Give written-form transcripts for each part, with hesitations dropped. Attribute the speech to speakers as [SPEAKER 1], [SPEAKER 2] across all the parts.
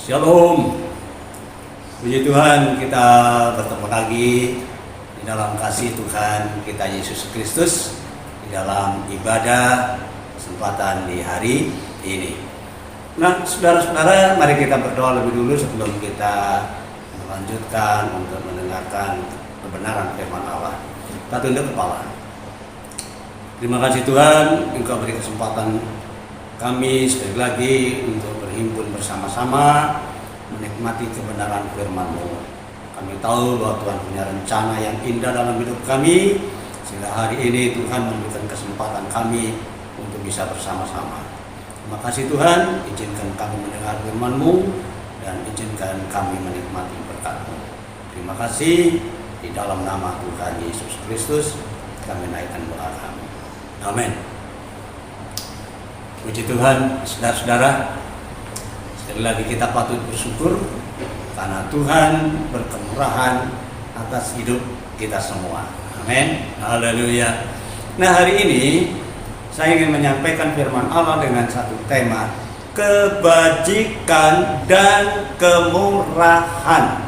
[SPEAKER 1] Shalom. Puji Tuhan, kita bertemu lagi di dalam kasih Tuhan kita Yesus Kristus, di dalam ibadah kesempatan di hari ini. Nah, saudara-saudara, mari kita berdoa lebih dulu sebelum kita melanjutkan untuk mendengarkan kebenaran firman Allah. Kita tunduk kepala. Terima kasih Tuhan, Engkau beri kesempatan kami sekali lagi untuk berhimpun bersama-sama menikmati kebenaran firman-Mu. Kami tahu bahwa Tuhan punya rencana yang indah dalam hidup kami, sehingga hari ini Tuhan memberikan kesempatan kami untuk bisa bersama-sama. Terima kasih Tuhan, izinkan kami mendengar firman-Mu dan izinkan kami menikmati berkat-Mu. Terima kasih, di dalam nama Tuhan Yesus Kristus kami naikkan doa kami. Amin. Puji Tuhan, saudara-saudara, sekali lagi kita patut bersyukur karena Tuhan berkemurahan atas hidup kita semua. Amin. Haleluya. Nah, hari ini saya ingin menyampaikan firman Allah dengan satu tema, kebajikan dan kemurahan.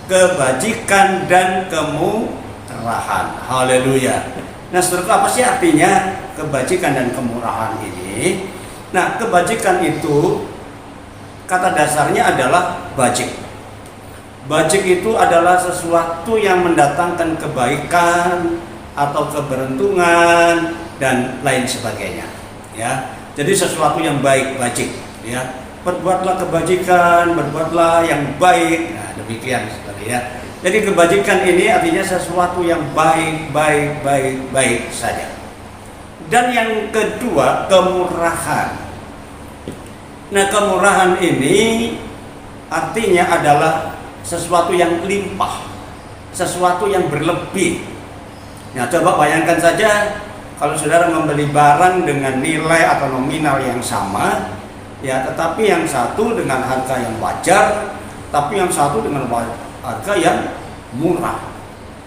[SPEAKER 1] Kebajikan dan kemurahan. Haleluya. Nah, saudara, apa sih artinya kebajikan dan kemurahan ini? Nah, kebajikan itu kata dasarnya adalah bajik. Bajik itu adalah sesuatu yang mendatangkan kebaikan atau keberuntungan dan lain sebagainya. Ya, jadi sesuatu yang baik, bajik. Ya, berbuatlah kebajikan, berbuatlah yang baik. Nah, demikian sekali ya. Jadi kebajikan ini artinya sesuatu yang baik saja. Dan yang kedua, kemurahan. Nah, kemurahan ini artinya adalah sesuatu yang limpah, sesuatu yang berlebih. Nah, coba bayangkan saja kalau saudara membeli barang dengan nilai atau nominal yang sama, ya, tetapi yang satu dengan harga yang wajar, tapi yang satu dengan harga yang murah.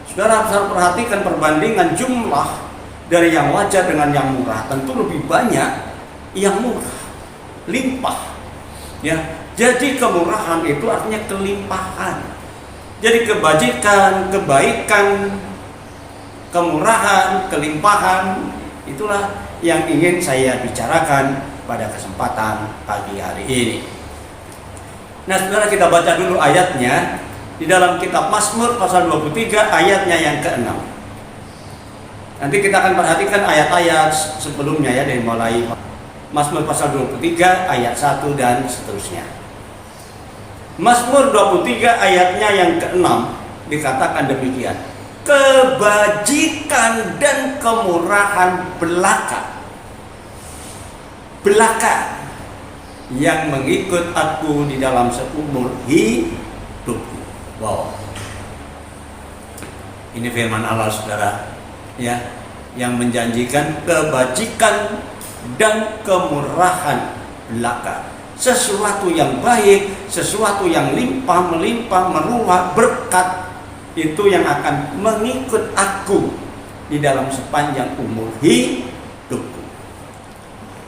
[SPEAKER 1] Saudara harus perhatikan perbandingan jumlah dari yang wajar dengan yang murah. Tentu lebih banyak yang murah, limpah. Ya, jadi kemurahan itu artinya kelimpahan. Jadi kebajikan, kebaikan, kemurahan, kelimpahan, itulah yang ingin saya bicarakan pada kesempatan pagi hari ini. Nah, saudara, kita baca dulu ayatnya di dalam kitab Mazmur pasal 23 ayatnya yang ke-6. Nanti kita akan perhatikan ayat-ayat sebelumnya ya, dari mulai Mazmur pasal 23 ayat 1 dan seterusnya. Mazmur 23 ayatnya yang ke-6 dikatakan demikian. Kebajikan dan kemurahan belaka yang mengikut aku di dalam seumur hidupku. Wow. Ini firman Allah, saudara, ya, yang menjanjikan kebajikan dan kemurahan belaka. Sesuatu yang baik, sesuatu yang limpah, melimpah, meruah, berkat, itu yang akan mengikut aku di dalam sepanjang umur hidupku.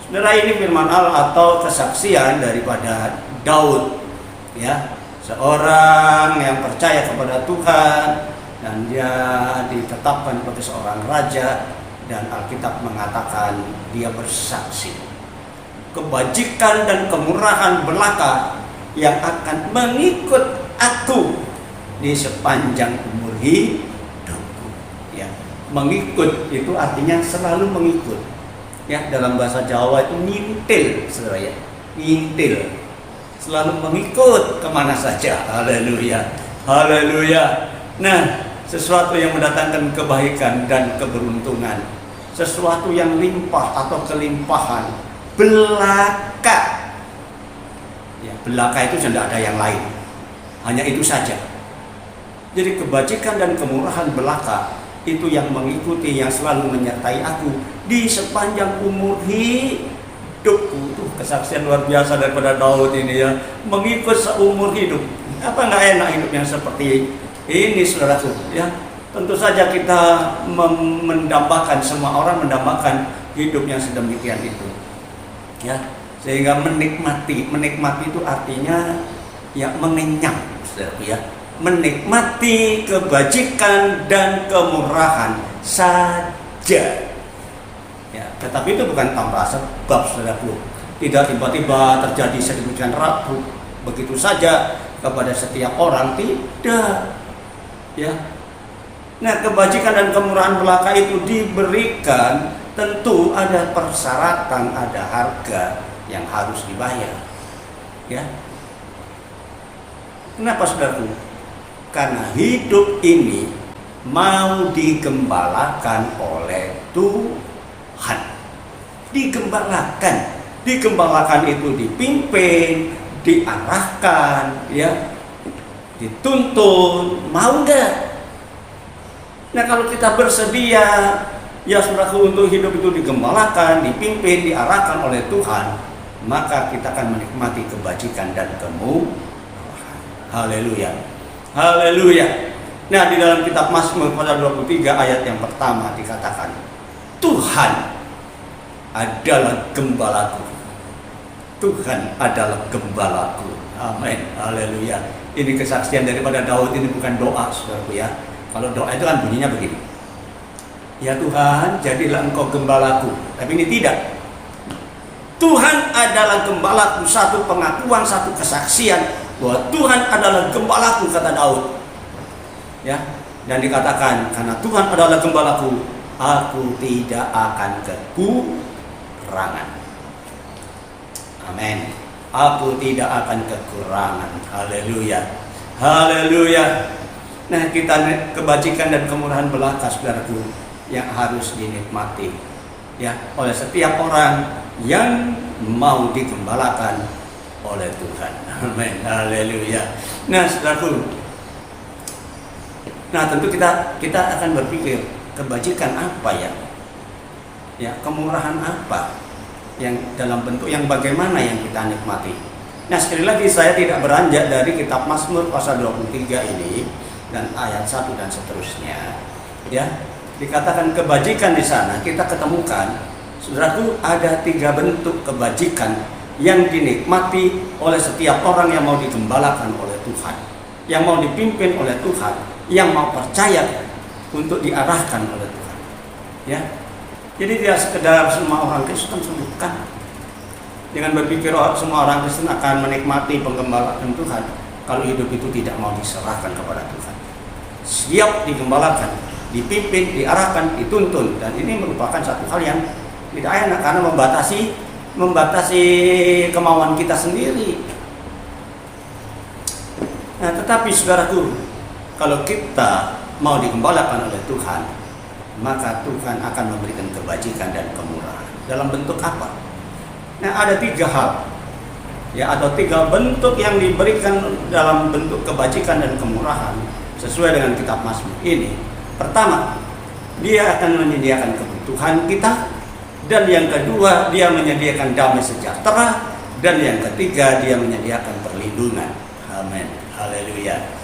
[SPEAKER 1] Saudara, ini firman Allah atau kesaksian daripada Daud, ya, seorang yang percaya kepada Tuhan dan dia ditetapkan sebagai seorang raja, dan Alkitab mengatakan dia bersaksi kebajikan dan kemurahan belaka yang akan mengikut aku di sepanjang umur hidupku. Ya, mengikut itu artinya selalu mengikut. Ya, dalam bahasa Jawa itu ngintil, saudara ya, ngintil, selalu mengikut kemana saja. Haleluya, haleluya. Nah, sesuatu yang mendatangkan kebaikan dan keberuntungan, sesuatu yang limpah atau kelimpahan, belaka. Ya, belaka itu tidak ada yang lain, hanya itu saja. Jadi kebajikan dan kemurahan belaka itu yang mengikuti, yang selalu menyertai aku di sepanjang umur hidupku. Tuh, kesaksian luar biasa daripada Daud ini ya, mengikut seumur hidup. Apa nggak enak hidup yang seperti ini, saudaraku? Ya, tentu saja kita mendambakan, semua orang mendambakan hidup yang sedemikian itu. Ya, sehingga menikmati itu artinya ya mengenyang, saudaraku ya, menikmati kebajikan dan kemurahan saja. Ya, tetapi itu bukan tanpa sebab, saudaraku. Tidak tiba-tiba terjadi sedemikian rupa begitu saja kepada setiap orang, tidak. Ya. Nah, kebajikan dan kemurahan belaka itu diberikan, tentu ada persyaratan, ada harga yang harus dibayar. Ya. Kenapa, saudaraku? Karena hidup ini mau digembalakan oleh Tuhan. Digembalakan itu dipimpin, diarahkan, ya, dituntun, mau enggak? Nah, kalau kita bersedia, ya saudaraku, untuk hidup itu digembalakan, dipimpin, diarahkan oleh Tuhan, maka kita akan menikmati kebajikan dan kemurahan. Haleluya. Haleluya. Nah, di dalam kitab Mazmur pasal 23 ayat yang pertama dikatakan, Tuhan adalah gembalaku. Tuhan adalah gembalaku. Amin. Haleluya. Ini kesaksian daripada Daud, ini bukan doa, saudaraku ya. Kalau doa itu kan bunyinya begini. Ya Tuhan, jadilah Engkau gembalaku. Tapi ini tidak. Tuhan adalah gembalaku, satu pengakuan, satu kesaksian bahwa Tuhan adalah gembalaku, kata Daud. Ya, dan dikatakan karena Tuhan adalah gembalaku, aku tidak akan kekurangan. Amin. Aku tidak akan kekurangan. Haleluya. Haleluya. Nah, kita kebajikan dan kemurahan belaka, saudaraku, yang harus dinikmati ya oleh setiap orang yang mau digembalakan oleh Tuhan. Amin. Haleluya. Nah, saudaraku, nah tentu kita akan berpikir, kebajikan apa ya, kemurahan apa yang dalam bentuk yang bagaimana yang kita nikmati. Nah, sekali lagi saya tidak beranjak dari kitab Mazmur pasal 23 ini dan ayat 1 dan seterusnya. Ya, dikatakan kebajikan di sana, kita ketemukan, saudaraku, ada 3 bentuk kebajikan yang dinikmati oleh setiap orang yang mau digembalakan oleh Tuhan, yang mau dipimpin oleh Tuhan, yang mau percaya untuk diarahkan oleh Tuhan. Ya, jadi tidak sekedar semua orang Kristen, bukan. Dengan berpikir semua orang Kristen akan menikmati penggembalaan Tuhan kalau hidup itu tidak mau diserahkan kepada Tuhan. Siap digembalakan, dipimpin, diarahkan, dituntun, dan ini merupakan satu hal yang tidak enak karena membatasi kemauan kita sendiri. Nah, tetapi saudaraku, kalau kita mau digembalakan oleh Tuhan, maka Tuhan akan memberikan kebajikan dan kemurahan. Dalam bentuk apa? Nah, ada 3 hal. Ya, ada 3 bentuk yang diberikan dalam bentuk kebajikan dan kemurahan sesuai dengan kitab Mazmur ini. Pertama, dia akan menyediakan kebutuhan kita, dan yang kedua, dia menyediakan damai sejahtera, dan yang ketiga, dia menyediakan perlindungan. Amin. Haleluya.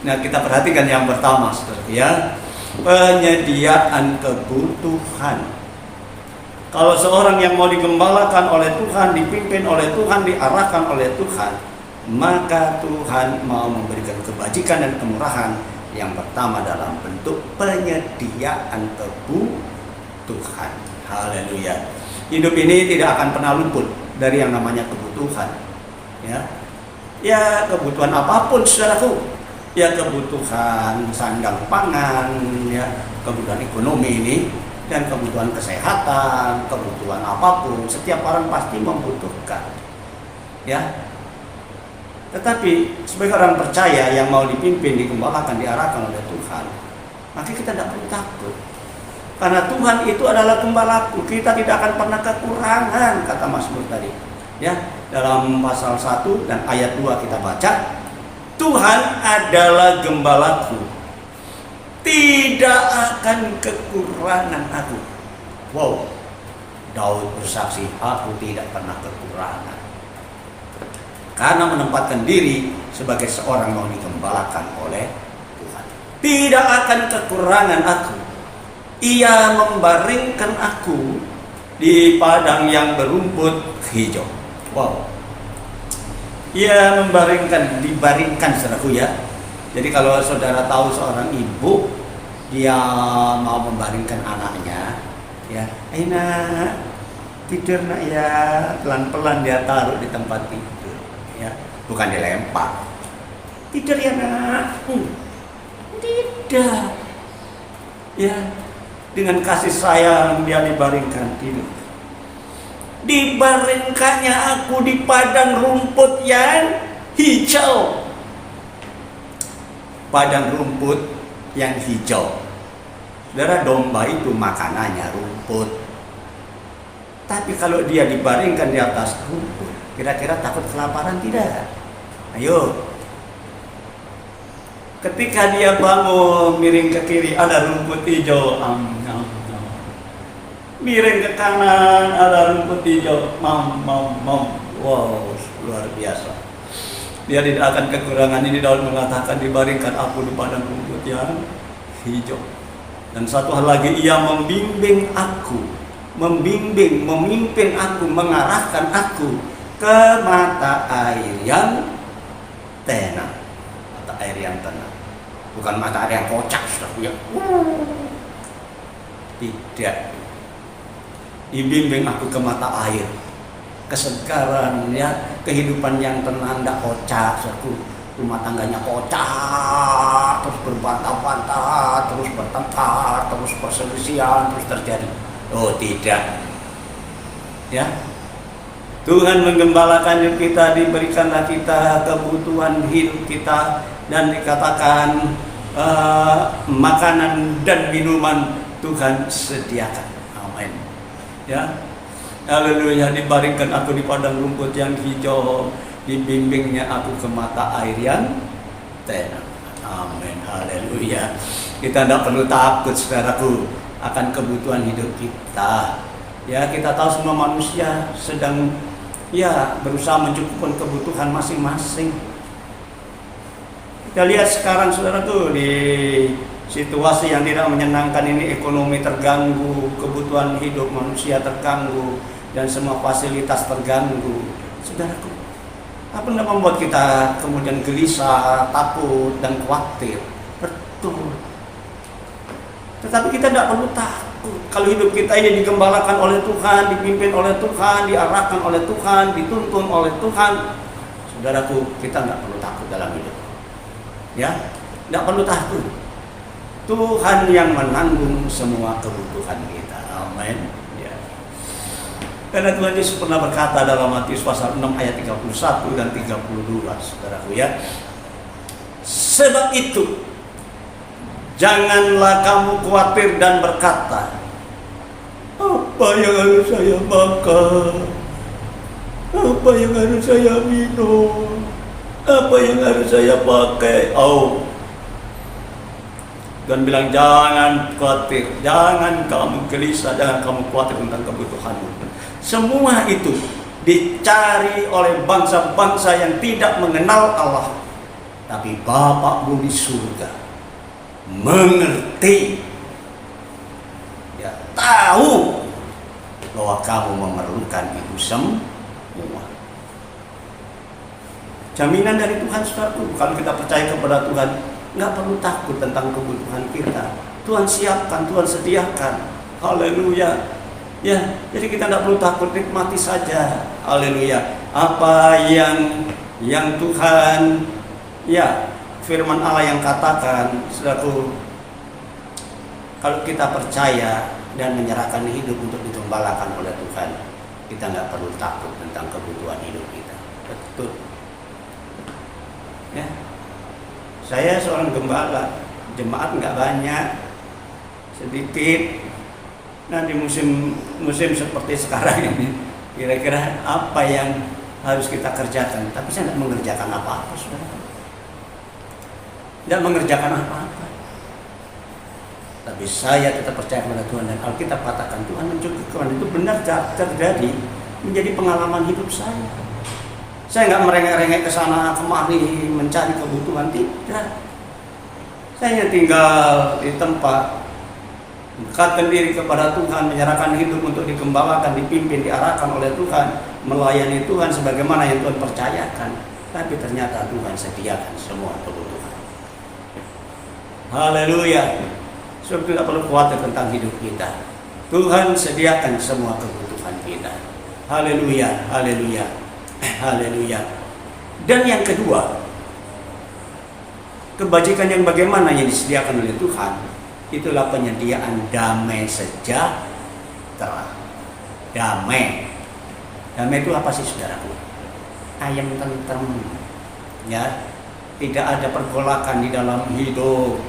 [SPEAKER 1] Nah, kita perhatikan yang pertama, saudara ya, penyediaan kebutuhan. Kalau seorang yang mau digembalakan oleh Tuhan, dipimpin oleh Tuhan, diarahkan oleh Tuhan, maka Tuhan mau memberikan kebajikan dan kemurahan. Yang pertama dalam bentuk penyediaan kebutuhan. Haleluya. Hidup ini tidak akan pernah luput dari yang namanya kebutuhan. Ya, kebutuhan apapun, saudaraku. Ya, kebutuhan sandang pangan, ya, kebutuhan ekonomi ini, dan kebutuhan kesehatan, kebutuhan apapun, setiap orang pasti membutuhkan. Ya. Tetapi sebagai orang percaya yang mau dipimpin, digembalakan, diarahkan oleh Tuhan, maka kita tidak perlu takut. Karena Tuhan itu adalah gembalaku, kita tidak akan pernah kekurangan, kata Mazmur tadi. Ya, dalam pasal 1 dan ayat 2 kita baca, Tuhan adalah gembalaku, tidak akan kekurangan aku. Wow, Daud bersaksi, aku tidak pernah kekurangan. Karena menempatkan diri sebagai seorang mau digembalakan oleh Tuhan. Tidak akan kekurangan aku. Ia membaringkan aku di padang yang berumput hijau. Wow. ia dibaringkan saudaraku ya. Jadi kalau saudara tahu seorang ibu dia mau membaringkan anaknya, ya, nak tidur nak ya, pelan-pelan dia taruh di tempat tidur, ya, bukan dilempar. Tidur ya nak, tidak, ya, dengan kasih sayang dia dibaringkan tidur. Dibaringkannya aku di padang rumput yang hijau. Padang rumput yang hijau. Saudara, domba itu makanannya rumput. Tapi kalau dia dibaringkan di atas rumput, kira-kira takut kelaparan tidak? Ayo. Ketika dia bangun, miring ke kiri, ada rumput hijau. Miring ke kanan, ada rumput hijau. Wow, luar biasa. Dia tidak akan kekurangan. Ini Daud mengatakan, dibaringkan aku di padang rumput yang hijau. Dan satu hal lagi, ia membimbing aku, memimpin aku, mengarahkan aku ke mata air yang tenang. Mata air yang tenang, bukan mata air yang kocak, ya. Tidak. Dibimbing aku ke mata air kesegaran, ya, kehidupan yang tenang, tidak kocak, rumah tangganya kocak, terus berbantah-bantah, terus bertengkar, terus perselisihan, terus terjadi. Oh tidak, ya. Tuhan menggembalakan hidup kita, diberikanlah kita kebutuhan hidup kita, dan dikatakan makanan dan minuman Tuhan sediakan. Amin. Ya. Haleluya, dibaringkan aku di padang rumput yang hijau, dibimbingnya aku ke mata air yang tenang. Amin, haleluya. Kita tidak perlu takut saudaraku akan kebutuhan hidup kita. Ya, kita tahu semua manusia sedang berusaha mencukupkan kebutuhan masing-masing. Kita lihat sekarang saudaraku, di situasi yang tidak menyenangkan ini, ekonomi terganggu, kebutuhan hidup manusia terganggu, dan semua fasilitas terganggu. Saudaraku, apa yang membuat kita kemudian gelisah, takut, dan khawatir? Betul. Tetapi kita tidak perlu takut. Kalau hidup kita ini digembalakan oleh Tuhan, dipimpin oleh Tuhan, diarahkan oleh Tuhan, dituntun oleh Tuhan, saudaraku, kita tidak perlu takut dalam hidup. Ya, tidak perlu takut. Tuhan yang menanggung semua kebutuhan kita. Amin. Karena Tuhan Yesus pernah berkata dalam Matius pasal 6 ayat 31 dan 32, saudaraku ya. Sebab itu, janganlah kamu khawatir dan berkata, apa yang harus saya makan? Apa yang harus saya minum? Apa yang harus saya pakai? Dan bilang, jangan khawatir, jangan kamu gelisah, jangan kamu khawatir tentang kebutuhanmu. Semua itu dicari oleh bangsa-bangsa yang tidak mengenal Allah. Tapi Bapakmu di surga mengerti, ya, tahu bahwa kamu memerlukan itu semua. Jaminan dari Tuhan, saudaraku. Kalau kita percaya kepada Tuhan, nggak perlu takut tentang kebutuhan kita. Tuhan siapkan, Tuhan sediakan. Haleluya. Ya, jadi kita tidak perlu takut, nikmati saja. Haleluya. Apa yang Tuhan, ya, firman Allah yang katakan, saudaraku, kalau kita percaya dan menyerahkan hidup untuk digembalakan oleh Tuhan, kita nggak perlu takut tentang kebutuhan hidup kita. Betul. Ya. Saya seorang gembala, jemaat nggak banyak, sedikit. Nah, di musim seperti sekarang ini, kira-kira apa yang harus kita kerjakan? Tapi saya tidak mengerjakan apa-apa, saudara. Tidak mengerjakan apa-apa. Tapi saya tetap percaya kepada Tuhan, dan Alkitab katakan Tuhan mencukupkan. Itu benar terjadi, menjadi pengalaman hidup saya. Saya nggak merengek-rengek ke sana kemari mencari kebutuhan, tidak. Saya tinggal di tempat, mendekatkan diri kepada Tuhan, menyerahkan hidup untuk digembalakan, dipimpin, diarahkan oleh Tuhan, melayani Tuhan sebagaimana yang Tuhan percayakan. tapi ternyata Tuhan sediakan semua kebutuhan. Haleluya. Sebab tidak perlu khawatir tentang hidup kita. Tuhan sediakan semua kebutuhan kita. Haleluya, haleluya, haleluya. Dan yang kedua, kebajikan yang bagaimana yang disediakan oleh Tuhan, itulah penyediaan damai sejahtera. Damai. Damai itu apa sih, saudaraku? Ayam tentrem, ya. Tidak ada pergolakan di dalam hidup,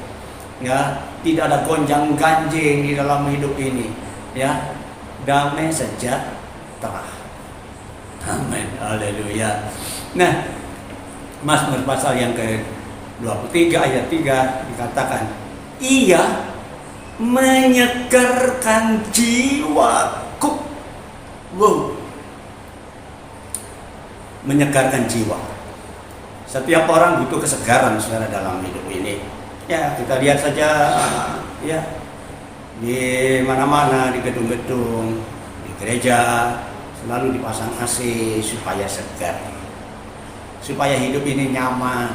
[SPEAKER 1] ya. Tidak ada gonjang-ganjing di dalam hidup ini, ya. Damai sejahtera. Amin. Haleluya. Nah, Mazmur pasal yang ke-23 ayat 3 dikatakan, Ia menyegarkan jiwaku. Wow. Menyegarkan jiwa. Setiap orang butuh kesegaran, saudara, dalam hidup ini. Ya, kita lihat saja, ya, di mana-mana, di gedung-gedung, di gereja, selalu dipasang AC supaya segar, supaya hidup ini nyaman.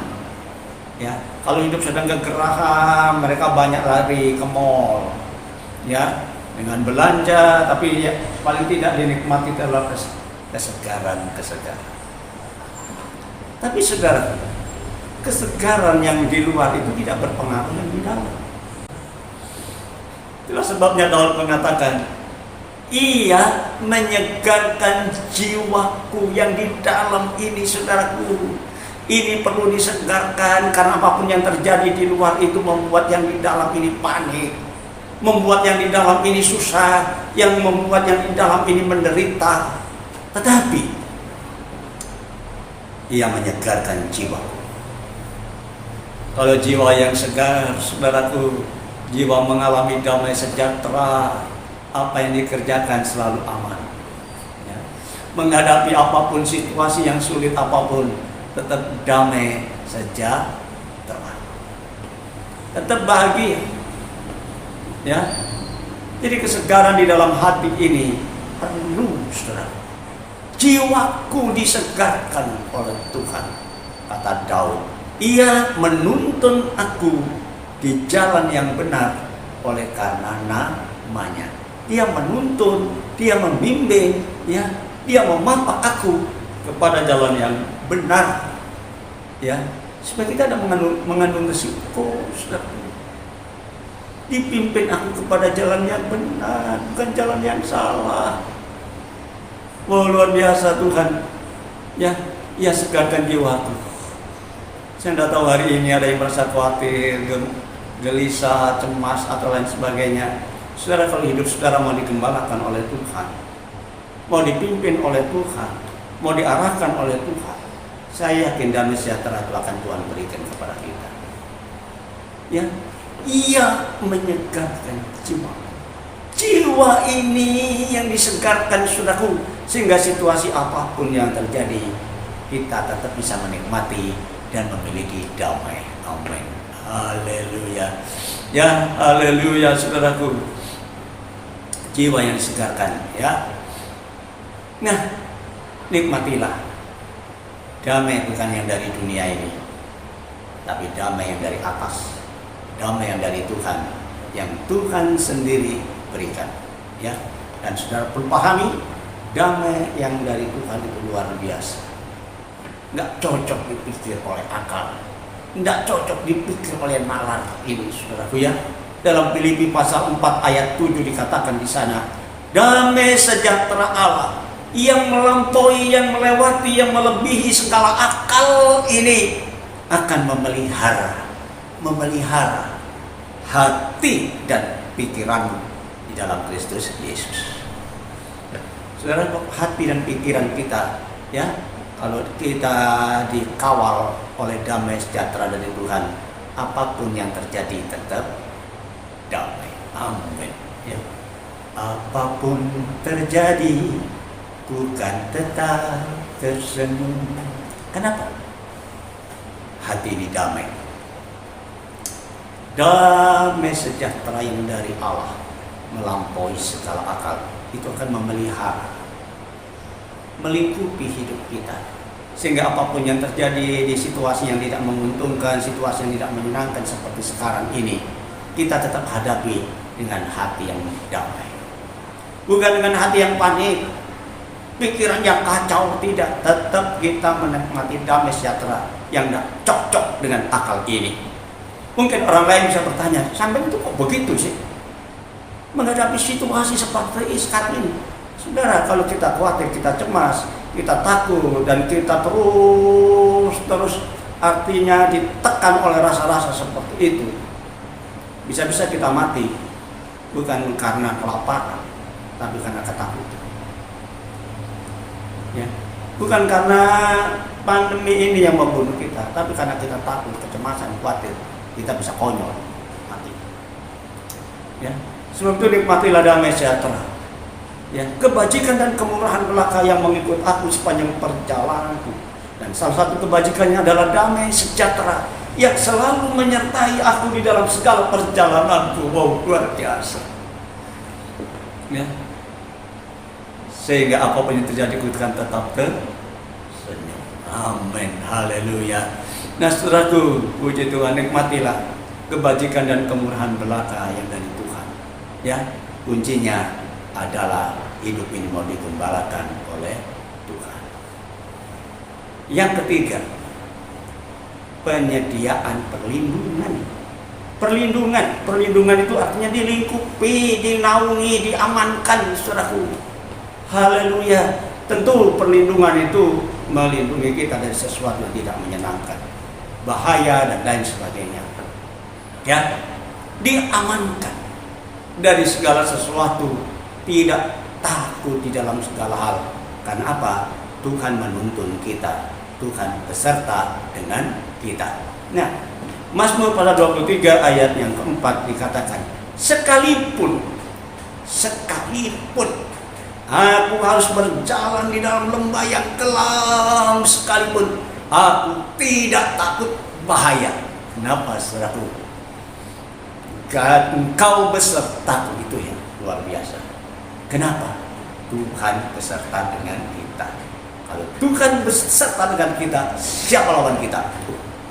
[SPEAKER 1] Ya, kalau hidup sedang kegerahan, mereka banyak lari ke mall, ya, dengan belanja, tapi ya, paling tidak dinikmati dalam kesegaran. Tapi saudara, kesegaran yang di luar itu tidak berpengaruh yang di dalam. Itulah sebabnya Daud mengatakan, Ia menyegarkan jiwaku. Yang di dalam ini, saudaraku, ini perlu disegarkan, karena apapun yang terjadi di luar itu membuat yang di dalam ini panik, membuat yang di dalam ini susah, yang membuat yang di dalam ini menderita. Tetapi Ia menyegarkan jiwa. Kalau jiwa yang segar, saudaraku, jiwa mengalami damai sejahtera, apa yang dikerjakan selalu aman, ya. Menghadapi apapun situasi yang sulit apapun, tetap damai sejahtera, tetap bahagia, ya. Jadi kesegaran di dalam hati ini perlu, saudara. Jiwaku disegarkan oleh Tuhan, kata Daud. Ia menuntun aku di jalan yang benar oleh karena namanya. Dia menuntun, dia membimbing, ya, dia memapak aku kepada jalan yang benar, ya, supaya kita tidak mengandung risiko, saudara. Dipimpin aku kepada jalan yang benar, bukan jalan yang salah. Wah, luar biasa Tuhan, ya. Ia segarkan jiwaku. Saya tidak tahu hari ini ada yang merasa khawatir, gelisah, cemas atau lain sebagainya. Saudara, kalau hidup saudara mau dikembangkan oleh Tuhan, mau dipimpin oleh Tuhan, mau diarahkan oleh Tuhan, saya yakin damai sejahtera itu akan Tuhan berikan kepada kita. Ya, Ia menyegarkan jiwa. Jiwa ini yang disegarkan, saudaraku, sehingga situasi apapun yang terjadi, kita tetap bisa menikmati dan memiliki damai. Amin. Haleluya. Ya, haleluya, saudaraku. Jiwa yang disegarkan, ya. Nah, nikmatilah. Damai bukan yang dari dunia ini, tapi damai yang dari atas. Damai yang dari Tuhan, yang Tuhan sendiri berikan, ya. Dan saudara perlu pahami, damai yang dari Tuhan itu luar biasa. Nggak cocok dipikir oleh akal, nggak cocok dipikir oleh nalar ini, saudaraku, ya. Dalam Filipi pasal 4 ayat 7 dikatakan di sana, damai sejahtera Allah yang melampaui, yang melewati, yang melebihi segala akal ini akan memelihara hati dan pikiranmu di dalam Kristus Yesus. Saudara, hati dan pikiran kita, ya, kalau kita dikawal oleh damai sejahtera dari Tuhan, apapun yang terjadi tetap damai. Amin. Ya. Apapun terjadi, ku kan tetap tersenyum. Kenapa? Hati ini damai. Damai sejahtera yang dari Allah melampaui segala akal, itu akan memelihara, melingkupi hidup kita, Sehingga apapun yang terjadi di situasi yang tidak menguntungkan, situasi yang tidak menyenangkan seperti sekarang ini, kita tetap hadapi dengan hati yang damai. Bukan dengan hati yang panik, pikiran yang kacau, tidak. Tetap kita menikmati damai sejahtera yang tidak cocok dengan akal ini. Mungkin orang lain bisa bertanya, sampai itu kok begitu sih menghadapi situasi seperti sekarang ini? Saudara, kalau kita khawatir, kita cemas, kita takut, dan kita terus artinya ditekan oleh rasa-rasa seperti itu, bisa-bisa kita mati bukan karena kelaparan, tapi karena ketakutan. Ya, bukan karena pandemi ini yang membunuh kita, tapi karena kita takut, kecemasan, khawatir, kita bisa konyol mati. Ya, sebab itu nikmatilah damai sejahtera. Ya, kebajikan dan kemurahan belaka yang mengikut aku sepanjang perjalananku, dan salah satu kebajikannya adalah damai sejahtera yang selalu menyertai aku di dalam segala perjalananku. Wow, luar biasa. Ya, sehingga apapun yang terjadi ku akan tetap tersenyum. Amin, haleluya. Nah saudaraku, puji Tuhan, nikmatilah kebajikan dan kemurahan belaka yang dari Tuhan. Ya, kuncinya adalah hidup ini mau digembalakan oleh Tuhan. Yang ketiga, penyediaan perlindungan. Perlindungan itu artinya dilingkupi, dinaungi, diamankan, saudaraku. Haleluya. Tentu perlindungan itu melindungi kita dari sesuatu yang tidak menyenangkan, bahaya dan lain sebagainya. Ya, diamankan dari segala sesuatu, tidak takut di dalam segala hal. Karena apa? Tuhan menuntun kita, Tuhan beserta dengan kita. Nah, Mazmur pasal 23 ayat yang keempat dikatakan, sekalipun aku harus berjalan di dalam lembah yang kelam sekalipun, aku tidak takut bahaya. Kenapa, saudaraku? Engkau besertaku, itu yang luar biasa. Kenapa? Tuhan beserta dengan kita. Kalau Tuhan beserta dengan kita, siapa lawan kita?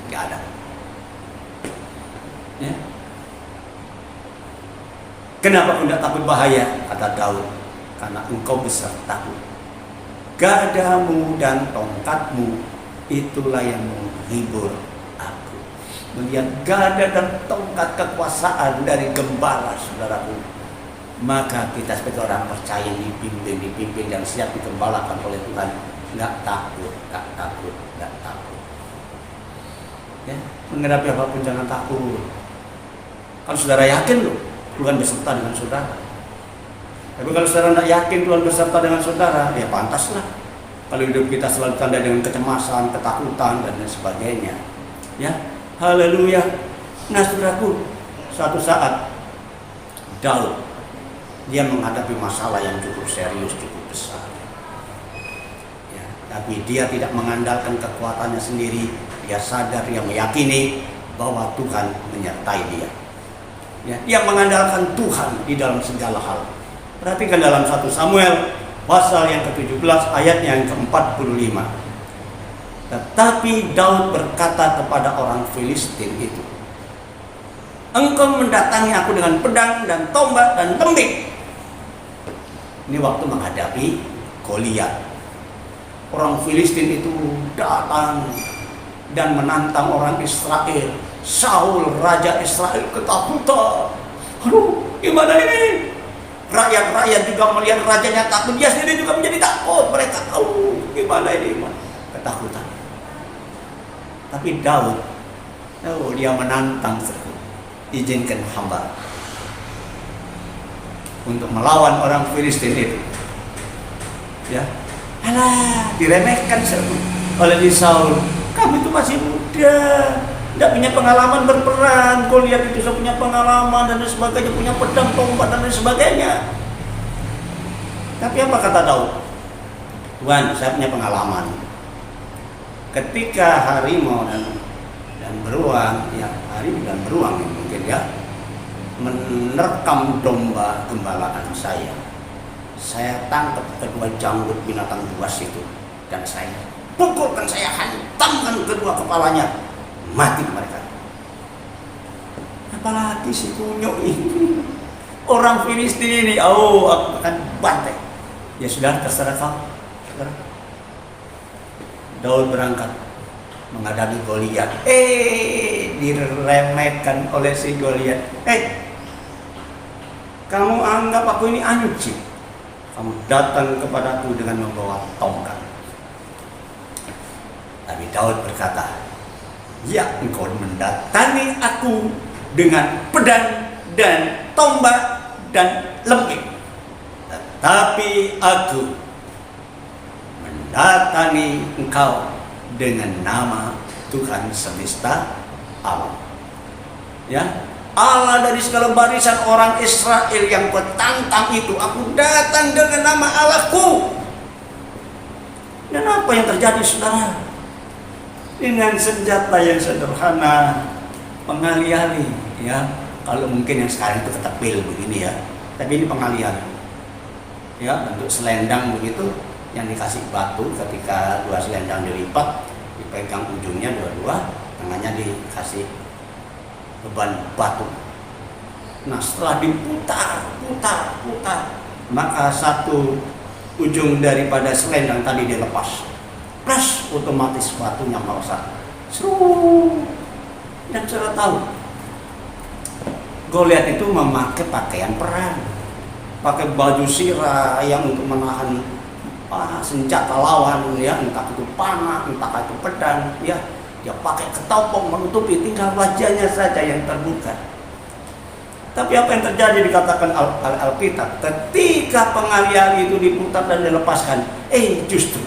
[SPEAKER 1] Tidak ada. Ya. Kenapa aku tidak takut bahaya? Kata Daud, karena engkau besertaku. Gadamu dan tongkatmu, itulah yang menghibur aku. Melihat gada dan tongkat kekuasaan dari gembala, saudaraku, maka kita sebagai orang percaya yang dipimpin dan siap digembalakan oleh Tuhan, nggak takut. Ya, menghadapi apapun jangan takut. Kalau saudara yakin loh, Tuhan beserta dengan saudara. Tapi kalau saudara tidak yakin Tuhan beserta dengan saudara, ya pantaslah kalau hidup kita selalu tanda dengan kecemasan, ketakutan, dan lain sebagainya. Ya, haleluya. Nah saudaraku, suatu saat Daud, dia menghadapi masalah yang cukup serius, cukup besar. Ya, tapi dia tidak mengandalkan kekuatannya sendiri. Dia sadar, dia meyakini bahwa Tuhan menyertai dia. Ya, dia mengandalkan Tuhan di dalam segala hal. Perhatikan dalam 1 Samuel pasal yang ke-17 ayat yang ke-45. Tetapi Daud berkata kepada orang Filistin itu, engkau mendatangi aku dengan pedang dan tombak dan tembik. Ini waktu menghadapi Goliat. Orang Filistin itu datang dan menantang orang Israel. Saul, raja Israel, ketakutan. Aduh, gimana ini? Rakyat-rakyat juga melihat rajanya takut, dia sendiri juga menjadi takut. Mereka tahu gimana ini, ketakutan. Tapi Daud, dia menantang, izinkan hamba untuk melawan orang Filistin itu. Ya, alah, diremehkan oleh Saul. Kamu itu masih muda, tidak punya pengalaman berperang. Goliat itu sudah punya pengalaman dan sebagainya, punya pedang, tombak dan lain sebagainya. Tapi apa kata Daud? Tuhan, saya punya pengalaman. Ketika harimau dan beruang, ya harimau dan beruang mungkin ya, menerkam domba gembalaan saya tangkap kedua janggut binatang buas itu dan saya pukulkan, saya hantamkan kedua kepalanya, mati mereka. Apalagi si kunyuk ini, orang Filistin ini, aku akan bantai. Ya sudah, terserah kau. Daud berangkat menghadapi Goliat. Diremehkan oleh si Goliat. Kamu anggap aku ini anjing? Kamu datang kepadaku dengan membawa tongkat. Tapi Daud berkata, ya, engkau mendatangi aku dengan pedang dan tombak dan lembing, tetapi aku mendatangi engkau dengan nama Tuhan semesta alam. Ya, Allah dari segala barisan orang Israel yang petantang itu, aku datang dengan nama Allahku. Dan apa yang terjadi, saudara? Dengan senjata yang sederhana, pengali-ali, ya. Kalau mungkin yang sekarang itu ketepil begini ya, tapi ini pengali-ali, ya, bentuk selendang begitu, yang dikasih batu. Ketika dua selendang dilipat, dipegang ujungnya dua-dua, tengahnya dikasih beban batu. Nah, setelah diputar, maka satu ujung daripada selendang tadi dilepas, plus otomatis batunya melesat. Dan saudara tahu, Goliat itu memakai pakaian perang, pakai baju sirah yang untuk menahan senjata lawan, ya, entah itu panah, entah itu pedang, ya. Dia pakai ketopong menutupi, tinggal wajahnya saja yang terbuka. Tapi apa yang terjadi, dikatakan Alkitab, ketika pengali-ali itu diputar dan dilepaskan, justru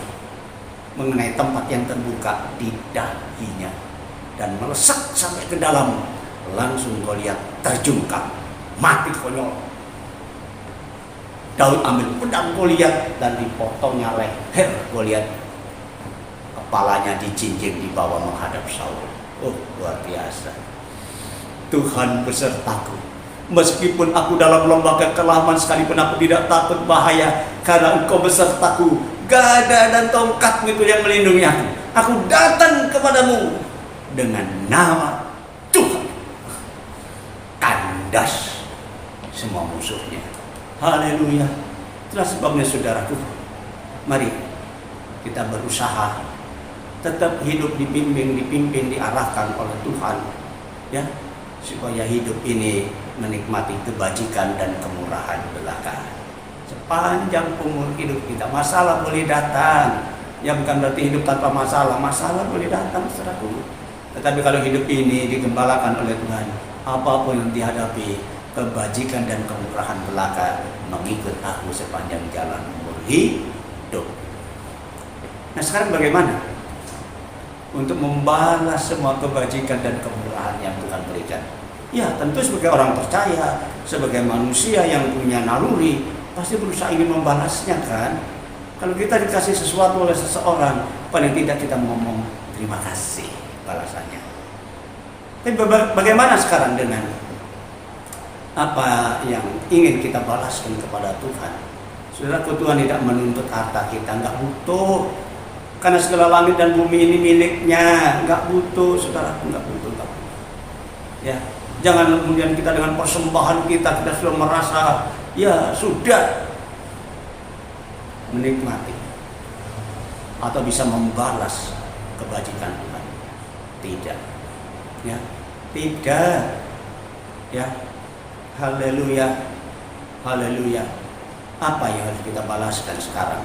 [SPEAKER 1] mengenai tempat yang terbuka di dahinya dan melesat sampai ke dalam. Langsung Goliat terjungkal, mati konyol. Daud ambil pedang Goliat dan dipotongnya leher Goliat. Kepalanya dijinjing dibawa menghadap Saul. Luar biasa. Tuhan besertaku. Meskipun aku dalam lembah kekelaman, sekalipun aku tidak takut bahaya, karena Engkau besertaku. Gada dan tongkatmu itu yang melindungi aku. Aku datang kepadamu dengan nama Tuhan. Kandas semua musuhnya. Haleluya. Itulah sebabnya, saudaraku, mari kita berusaha tetap hidup dipimpin, diarahkan oleh Tuhan, ya, supaya hidup ini menikmati kebajikan dan kemurahan belaka. Sepanjang umur hidup kita, masalah boleh datang, ya, bukan berarti hidup tanpa masalah. Masalah boleh datang, saudaraku. Tetapi kalau hidup ini digembalakan oleh Tuhan, apapun yang dihadapi, kebajikan dan kemurahan belaka mengikut aku sepanjang jalan umur hidup. Nah, sekarang bagaimana untuk membalas semua kebajikan dan kemurahan yang Tuhan berikan? Ya, tentu sebagai orang percaya, sebagai manusia yang punya naluri, pasti berusaha ingin membalasnya, kan? Kalau kita dikasih sesuatu oleh seseorang, paling tidak kita ngomong terima kasih balasannya. Tapi bagaimana sekarang dengan apa yang ingin kita balaskan kepada Tuhan? Saudara, Tuhan tidak menuntut harta kita, nggak butuh. Karena segala langit dan bumi ini miliknya, nggak butuh, saudara, nggak butuh. Ya, jangan kemudian kita dengan persembahan kita sudah merasa, ya sudah menikmati atau bisa membalas kebajikan Tuhan. Tidak, ya, tidak, ya. Haleluya, haleluya. Apa yang harus kita balaskan sekarang?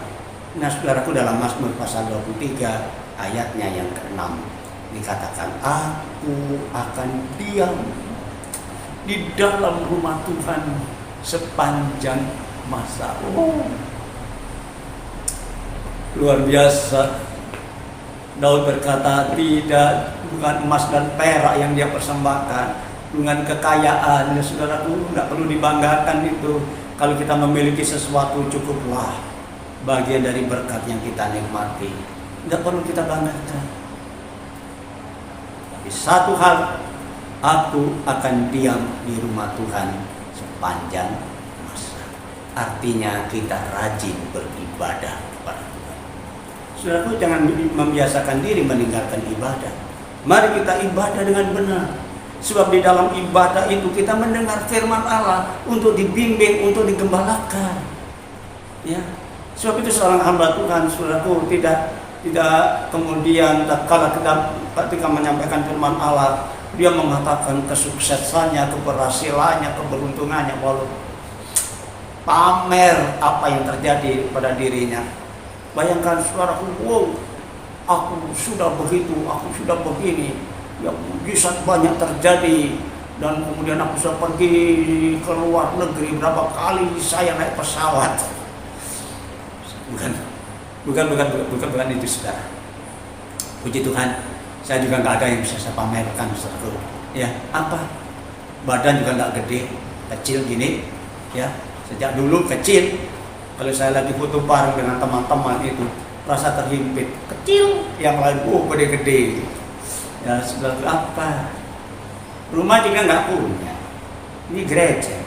[SPEAKER 1] Nah, saudaraku, dalam Mazmur pasal 23 ayatnya yang ke-6 dikatakan, aku akan diam di dalam rumah Tuhan sepanjang masa. Luar biasa. Daud berkata, tidak, bukan emas dan perak yang dia persembahkan, dengan kekayaan, ya saudaraku, nggak perlu dibanggakan itu. Kalau kita memiliki sesuatu, cukuplah bagian dari berkat yang kita nikmati, nggak perlu kita banggakan. Tapi satu hal, aku akan diam di rumah Tuhan sepanjang masa. Artinya kita rajin beribadah kepada Tuhan. Saudaraku, jangan membiasakan diri meninggalkan ibadah. Mari kita ibadah dengan benar. Sebab di dalam ibadah itu kita mendengar firman Allah untuk dibimbing, untuk digembalakan. Ya. Sebab itu seorang hamba Tuhan, saudaraku, tidak kemudian kalau kita ketika menyampaikan firman Allah, dia mengatakan kesuksesannya, keberhasilannya, keberuntungannya, walau pamer apa yang terjadi pada dirinya. Bayangkan saudaraku, wow, aku sudah begitu, aku sudah begini, ya mujizat banyak terjadi, dan kemudian aku sudah pergi ke luar negeri berapa kali, saya naik pesawat. Bukan itu, saudara. Puji Tuhan, saya juga nggak ada yang bisa saya pamerkan, saudaraku. Ya, apa? Badan juga nggak gede, kecil gini, ya. Sejak dulu kecil, kalau saya lagi foto bareng dengan teman-teman itu rasa terhimpit, kecil, yang lain gede-gede. Ya, saudaraku, apa? Rumah juga nggak punya. Ini gereja.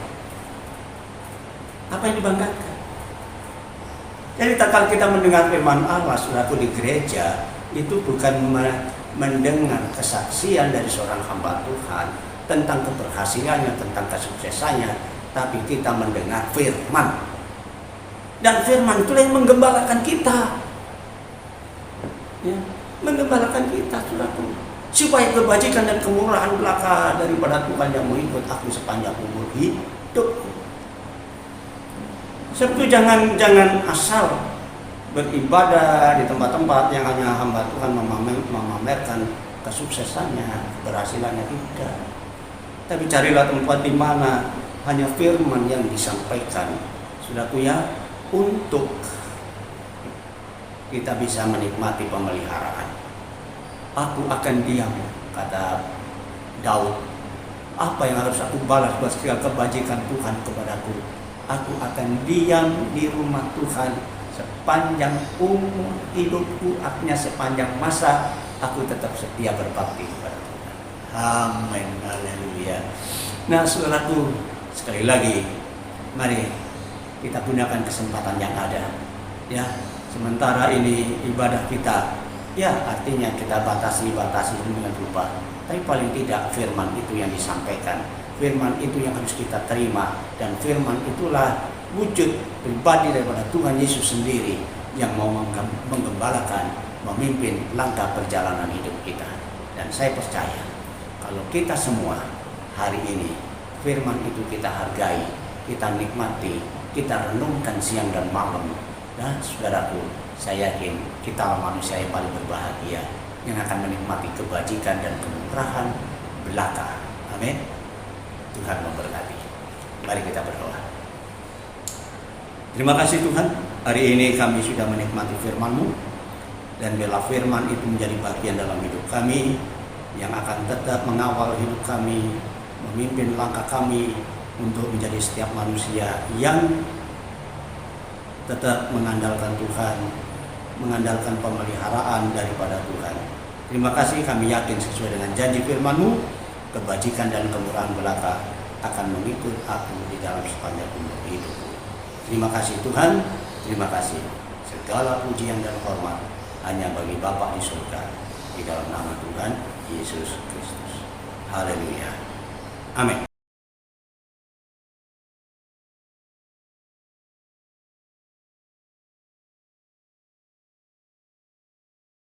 [SPEAKER 1] Apa yang dibanggakan? Jadi kalau kita mendengar firman Allah, saudaraku, di gereja itu bukan mendengar kesaksian dari seorang hamba Tuhan tentang keberhasilannya, tentang kesuksesannya, tapi kita mendengar firman. Dan firman itu yang menggembalakan kita. Ya, menggembalakan kita, saudaraku. Supaya kebajikan dan kemurahan belaka daripada Tuhan yang mengikut aku sepanjang umur hidupku. Sebab itu jangan asal beribadah di tempat-tempat yang hanya hamba Tuhan memamerkan kesuksesannya, keberhasilannya, tidak. Tapi carilah tempat di mana hanya firman yang disampaikan, saudaraku, ya, untuk kita bisa menikmati pemeliharaan. Aku akan diam, kata Daud. Apa yang harus aku balas buat segala kebajikan Tuhan kepadaku? Aku akan diam di rumah Tuhan sepanjang umur hidupku, artinya sepanjang masa aku tetap setia berbakti kepada Tuhan. Amin, haleluya. Nah, saudaraku, sekali lagi, mari kita gunakan kesempatan yang ada. Ya, sementara ini ibadah kita, ya artinya kita batasi dengan rupa. Tapi paling tidak firman itu yang disampaikan. Firman itu yang harus kita terima, dan firman itulah wujud pribadi daripada Tuhan Yesus sendiri yang mau menggembalakan, memimpin langkah perjalanan hidup kita. Dan saya percaya kalau kita semua hari ini firman itu kita hargai, kita nikmati, kita renungkan siang dan malam, dan saudaraku, saya yakin kita manusia yang paling berbahagia yang akan menikmati kebajikan dan kemurahan belaka. Amin. Tuhan memberkati. Mari kita berdoa. Terima kasih Tuhan, hari ini kami sudah menikmati firman-Mu, dan biarlah firman itu menjadi bagian dalam hidup kami yang akan tetap mengawal hidup kami, memimpin langkah kami untuk menjadi setiap manusia yang tetap mengandalkan Tuhan, mengandalkan pemeliharaan daripada Tuhan. Terima kasih, kami yakin sesuai dengan janji firman-Mu, kebajikan dan kemurahan belaka akan mengikut aku di dalam sepanjang umur hidupku. Terima kasih Tuhan, terima kasih. Segala pujian dan hormat hanya bagi Bapa di surga, di dalam nama Tuhan Yesus Kristus. Haleluya. Amin.